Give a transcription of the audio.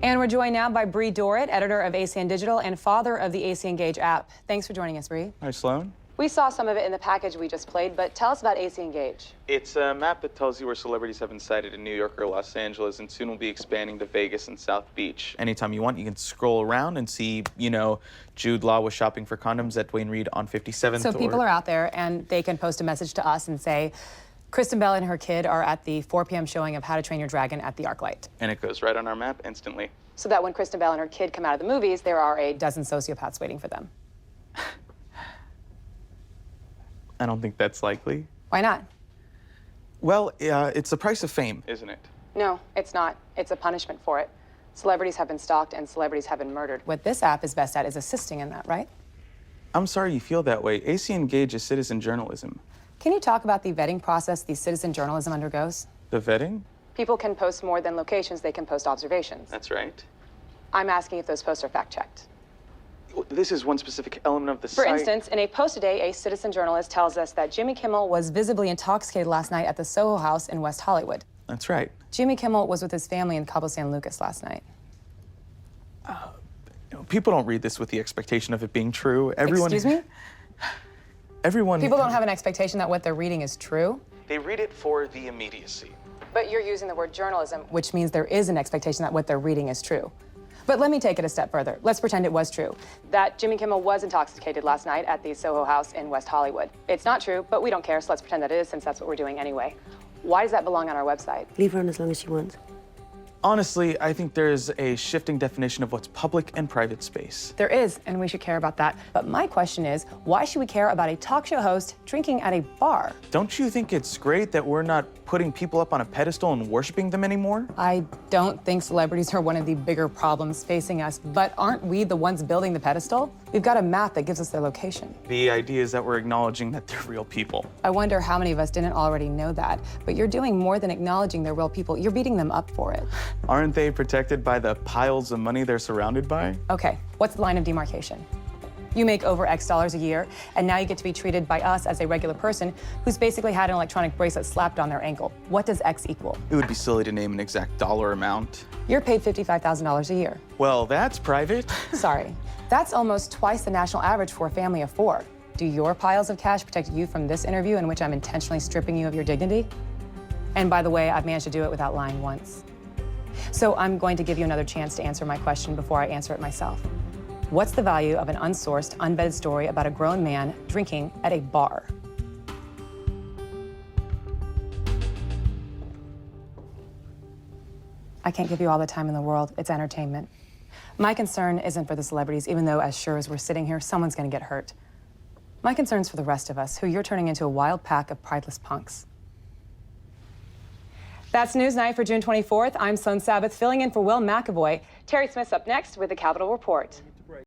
And we're joined now by Bree Dorrit, editor of ACN Digital and father of the AC Engage app. Thanks for joining us, Bree. Hi, Sloan. We saw some of it in the package we just played, but tell us about AC Engage. It's a map that tells you where celebrities have been sighted in New York or Los Angeles, and soon will be expanding to Vegas and South Beach. Anytime you want, you can scroll around and see, Jude Law was shopping for condoms at Duane Reade on 57th. So people are out there, and they can post a message to us and say, Kristen Bell and her kid are at the 4 p.m. showing of How to Train Your Dragon at the ArcLight. And it goes right on our map instantly. So that when Kristen Bell and her kid come out of the movies, there are a dozen sociopaths waiting for them. I don't think that's likely. Why not? Well, it's the price of fame, isn't it? No, it's not. It's a punishment for it. Celebrities have been stalked and celebrities have been murdered. What this app is best at is assisting in that, right? I'm sorry you feel that way. AC Engage is citizen journalism. Can you talk about the vetting process the citizen journalism undergoes? The vetting? People can post more than locations, they can post observations. That's right. I'm asking if those posts are fact-checked. This is one specific element of the For site. instance, in a post today, a citizen journalist tells us that Jimmy Kimmel was visibly intoxicated last night at the Soho House in West Hollywood. That's right. Jimmy Kimmel was with his family in Cabo San Lucas last night. People don't read this with the expectation of it being true. Everyone. Excuse me? Everyone. People don't have an expectation that what they're reading is true. They read it for the immediacy. But you're using the word journalism, which means there is an expectation that what they're reading is true. But let me take it a step further. Let's pretend it was true, that Jimmy Kimmel was intoxicated last night at the Soho House in West Hollywood. It's not true, but we don't care, so let's pretend that it is, since that's what we're doing anyway. Why does that belong on our website? Leave her on as long as she wants. Honestly, I think there's a shifting definition of what's public and private space. There is, and we should care about that. But my question is, why should we care about a talk show host drinking at a bar? Don't you think it's great that we're not putting people up on a pedestal and worshiping them anymore? I don't think celebrities are one of the bigger problems facing us, but aren't we the ones building the pedestal? We've got a map that gives us their location. The idea is that we're acknowledging that they're real people. I wonder how many of us didn't already know that, but you're doing more than acknowledging they're real people. You're beating them up for it. Aren't they protected by the piles of money they're surrounded by? Okay, what's the line of demarcation? You make over X dollars a year, and now you get to be treated by us as a regular person who's basically had an electronic bracelet slapped on their ankle. What does X equal? It would be silly to name an exact dollar amount. You're paid $55,000 a year. Well, that's private. Sorry, that's almost twice the national average for a family of 4. Do your piles of cash protect you from this interview in which I'm intentionally stripping you of your dignity? And by the way, I've managed to do it without lying once. So I'm going to give you another chance to answer my question before I answer it myself. What's the value of an unsourced, unvetted story about a grown man drinking at a bar? I can't give you all the time in the world. It's entertainment. My concern isn't for the celebrities, even though as sure as we're sitting here, someone's gonna get hurt. My concern's for the rest of us, who you're turning into a wild pack of prideless punks. That's Newsnight for June 24th. I'm Sloan Sabbith, filling in for Will McAvoy. Terry Smith's up next with the Capitol Report.